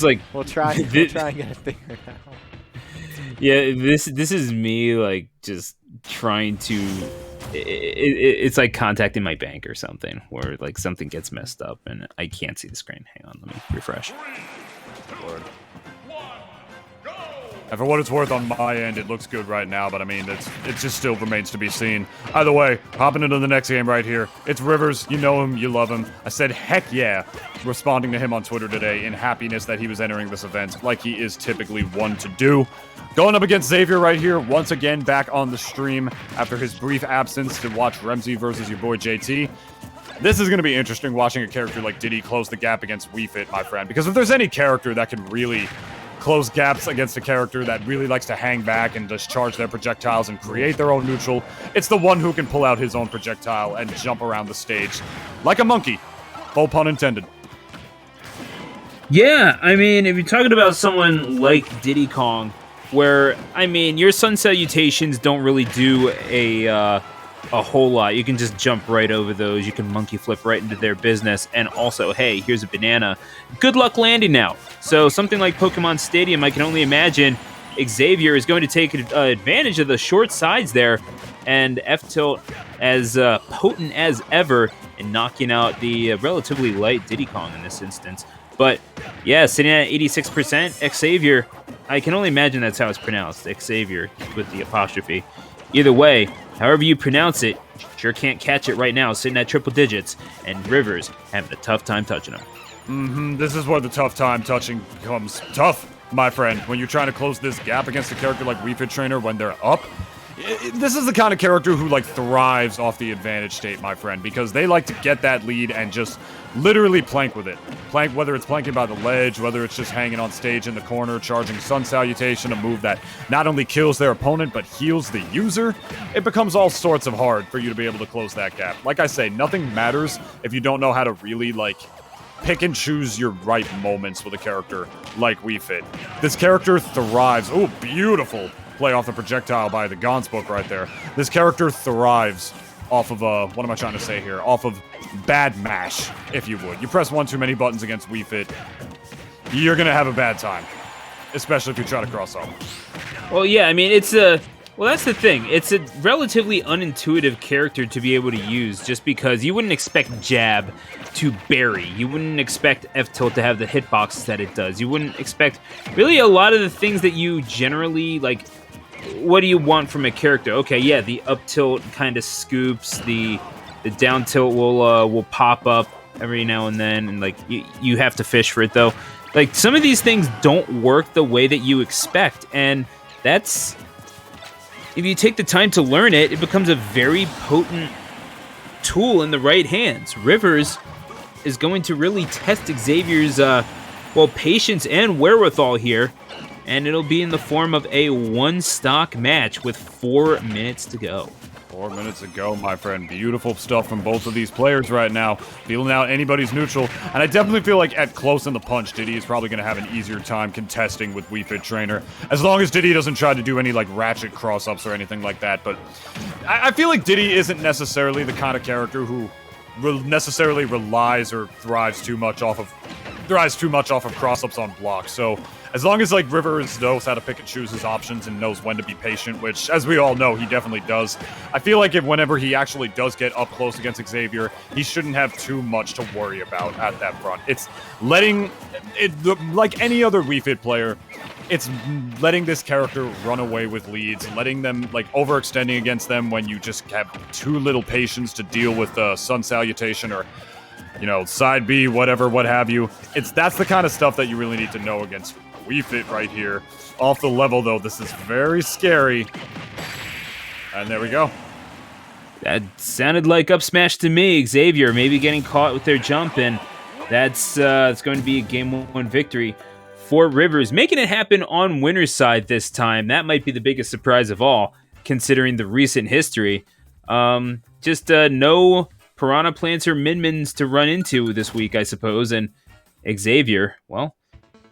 like We'll try and get it figured out. Yeah, this is me like just trying to. It's like contacting my bank or something, where like something gets messed up and I can't see the screen. Hang on, let me refresh. Lord. And for what it's worth on my end, it looks good right now, but I mean, it just still remains to be seen. Either way, hopping into the next game right here. It's Rivers. You know him. You love him. I said, heck yeah, responding to him on Twitter today in happiness that he was entering this event like he is typically one to do. Going up against Xavier right here, once again back on the stream after his brief absence to watch Remzi versus your boy JT. This is going to be interesting watching a character like Diddy close the gap against Wii Fit, my friend, because if there's any character that can really close gaps against a character that really likes to hang back and just charge their projectiles and create their own neutral, it's the one who can pull out his own projectile and jump around the stage like a monkey. Full pun intended. Yeah, I mean, if you're talking about someone like Diddy Kong, where, I mean, your sun salutations don't really do a whole lot. You can just jump right over those. You can monkey flip right into their business. And also, hey, here's a banana. Good luck landing now. So something like Pokemon Stadium, I can only imagine Xavier is going to take advantage of the short sides there. And F-Tilt as potent as ever in knocking out the relatively light Diddy Kong in this instance. But yeah, sitting at 86%, Xavier, I can only imagine that's how it's pronounced, Xavier with the apostrophe. Either way, however you pronounce it, sure can't catch it right now, sitting at triple digits, and Rivers having a tough time touching him. This is where the tough time touching becomes tough, my friend. When you're trying to close this gap against a character like Wii Fit Trainer when they're up, this is the kind of character who like thrives off the advantage state, my friend, because they like to get that lead and just literally plank with it. Plank, whether it's planking by the ledge, whether it's just hanging on stage in the corner, charging Sun Salutation, a move that not only kills their opponent, but heals the user. It becomes all sorts of hard for you to be able to close that gap. Like I say, nothing matters if you don't know how to really, like, pick and choose your right moments with a character like Wii Fit. This character thrives. Oh, beautiful play off the projectile by the Gaunt's book right there. This character thrives off of, what am I trying to say here? Off of bad mash, if you would. You press one too many buttons against Wii Fit, you're gonna have a bad time. Especially if you try to cross up. Well, yeah, I mean, it's a... Well, that's the thing. It's a relatively unintuitive character to be able to use, just because you wouldn't expect Jab to bury. You wouldn't expect F-Tilt to have the hitboxes that it does. You wouldn't expect really a lot of the things that you generally, like, what do you want from a character? Okay, yeah, the up tilt kind of scoops, the down tilt will pop up every now and then, and like you have to fish for it though. Like some of these things don't work the way that you expect, and that's if you take the time to learn it, it becomes a very potent tool in the right hands. Rivers is going to really test Xavier's patience and wherewithal here. And it'll be in the form of a one-stock match with 4 minutes to go. 4 minutes to go, my friend. Beautiful stuff from both of these players right now. Feeling out anybody's neutral. And I definitely feel like at close in the punch, Diddy is probably going to have an easier time contesting with Wii Fit Trainer. As long as Diddy doesn't try to do any like ratchet cross-ups or anything like that. But I feel like Diddy isn't necessarily the kind of character who necessarily relies or thrives too much off of cross-ups on blocks. So as long as like Rivers knows how to pick and choose his options and knows when to be patient, which as we all know he definitely does, I feel like whenever he actually does get up close against Xavier, he shouldn't have too much to worry about at that front. It's letting it, like any other Wii Fit player, it's letting this character run away with leads, letting them like overextending against them when you just have too little patience to deal with Sun Salutation or, you know, side B, whatever, what have you. That's the kind of stuff that you really need to know against Wii Fit right here. Off the level, though, this is very scary. And there we go. That sounded like up smash to me. Xavier maybe getting caught with their jump, and it's going to be a game 1 victory for Rivers. Making it happen on winner's side this time. That might be the biggest surprise of all, considering the recent history. Just no Piranha Plants or Minmins to run into this week, I suppose. And Xavier, well,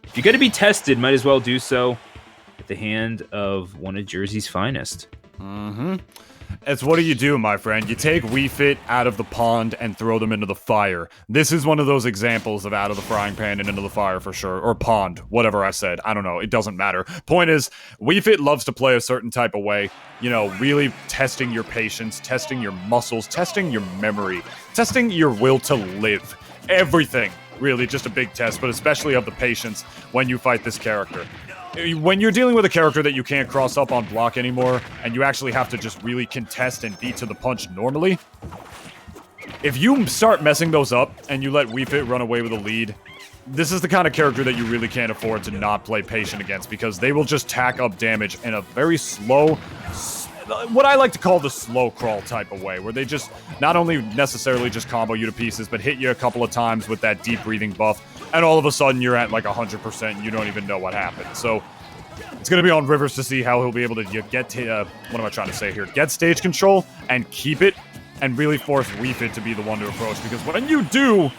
if you're going to be tested, might as well do so at the hand of one of Jersey's finest. It's what do you do, my friend? You take Wii Fit out of the pond and throw them into the fire. This is one of those examples of out of the frying pan and into the fire for sure. Or pond, whatever I said. I don't know. It doesn't matter. Point is, Wii Fit loves to play a certain type of way. You know, really testing your patience, testing your muscles, testing your memory, testing your will to live. Everything. Really, just a big test, but especially of the patience when you fight this character. When you're dealing with a character that you can't cross up on block anymore, and you actually have to just really contest and beat to the punch normally, if you start messing those up and you let Wii Fit run away with a lead, this is the kind of character that you really can't afford to not play patient against, because they will just tack up damage in a very slow, what I like to call the slow crawl type of way, where they just not only necessarily just combo you to pieces, but hit you a couple of times with that deep breathing buff, and all of a sudden you're at like 100% and you don't even know what happened. So it's going to be on Rivers to see how he'll be able to get to, what am I trying to say here? Get stage control and keep it, and really force Wii Fit to be the one to approach, because when you do,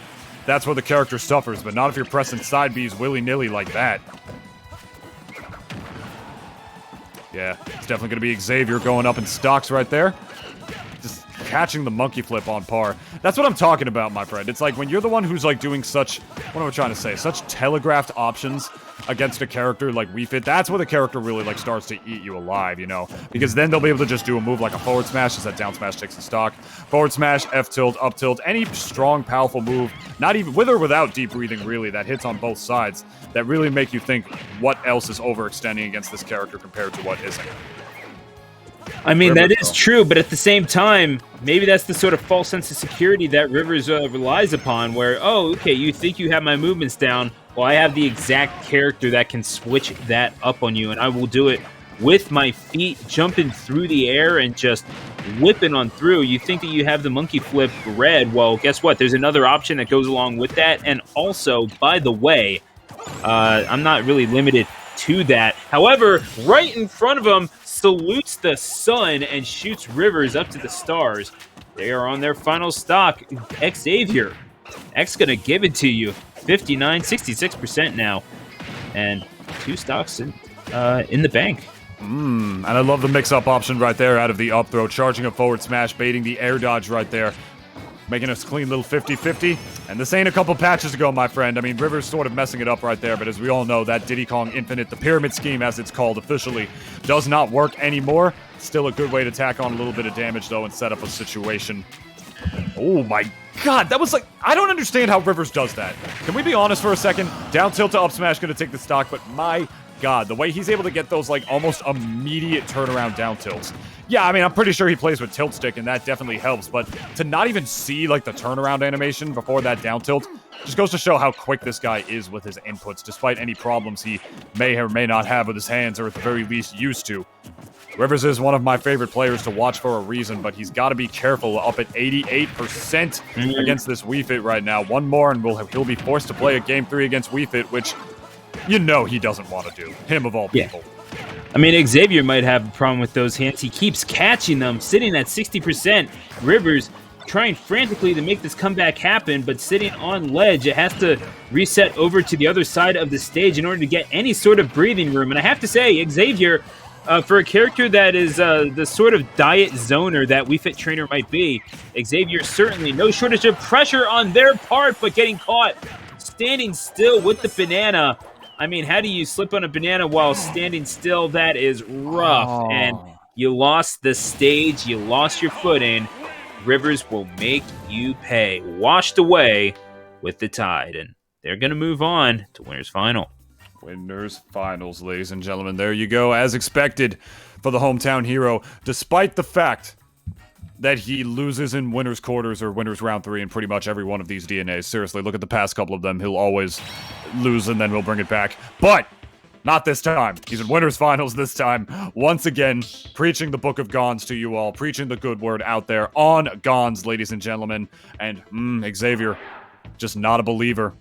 that's where the character suffers, but not if you're pressing side Bs willy-nilly like that. Yeah, it's definitely going to be Xavier going up in stocks right there. Just catching the monkey flip on par. That's what I'm talking about, my friend. It's like when you're the one who's like doing such, what am I trying to say, such telegraphed options against a character like Wii Fit, that's where the character really like starts to eat you alive, you know? Because then they'll be able to just do a move like a forward smash, as that down smash takes the stock. Forward smash, F tilt, up tilt, any strong, powerful move, not even with or without deep breathing really, that hits on both sides, that really make you think what else is overextending against this character compared to what isn't. I mean, Rivers, that is true, but at the same time, maybe that's the sort of false sense of security that Rivers relies upon, where, oh, okay, you think you have my movements down, well, I have the exact character that can switch that up on you, and I will do it with my feet jumping through the air and just whipping on through. You think that you have the monkey flip red, well, guess what? There's another option that goes along with that, and also, by the way, I'm not really limited to that. However, right in front of him, salutes the sun and shoots Rivers up to the stars. They are on their final stock. Xavier. X gonna give it to you. 59, 66% now. And 2 stocks in the bank. And I love the mix-up option right there out of the up throw. Charging a forward smash, baiting the air dodge right there. Making a clean little 50-50. And this ain't a couple patches ago, my friend. I mean, Rivers sort of messing it up right there, but as we all know, that Diddy Kong Infinite, the Pyramid Scheme, as it's called officially, does not work anymore. Still a good way to tack on a little bit of damage, though, and set up a situation. Oh, my God. That was like... I don't understand how Rivers does that. Can we be honest for a second? Down tilt to up smash going to take the stock, but my God, the way he's able to get those, like, almost immediate turnaround down tilts. Yeah, I mean, I'm pretty sure he plays with tilt stick, and that definitely helps, but to not even see, like, the turnaround animation before that down tilt just goes to show how quick this guy is with his inputs, despite any problems he may or may not have with his hands, or at the very least used to. Rivers is one of my favorite players to watch for a reason, but he's got to be careful, up at 88% against this Wii Fit right now. One more, and he'll be forced to play a Game 3 against Wii Fit, which you know he doesn't want to do. Him of all people. Yeah. I mean, Xavier might have a problem with those hands. He keeps catching them, sitting at 60%. Rivers trying frantically to make this comeback happen, but sitting on ledge. It has to reset over to the other side of the stage in order to get any sort of breathing room. And I have to say, Xavier, for a character that is the sort of diet zoner that Wii Fit Trainer might be, Xavier certainly no shortage of pressure on their part, but getting caught standing still with the banana. I mean, how do you slip on a banana while standing still? That is rough. Oh. And you lost the stage. You lost your footing. Rivers will make you pay. Washed away with the tide. And they're going to move on to Winners Final. Winners Finals, ladies and gentlemen. There you go, as expected for the hometown hero, despite the fact that he loses in winners quarters or winners round 3 in pretty much every one of these DNAs. Seriously, look at the past couple of them. He'll always lose and then we'll bring it back. But not this time. He's in winners finals this time. Once again, preaching the book of Gons to you all. Preaching the good word out there on Gons, ladies and gentlemen. And Xavier, just not a believer.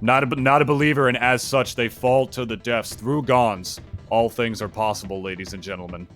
Not a believer, and as such, they fall to the deaths through Gons. All things are possible, ladies and gentlemen.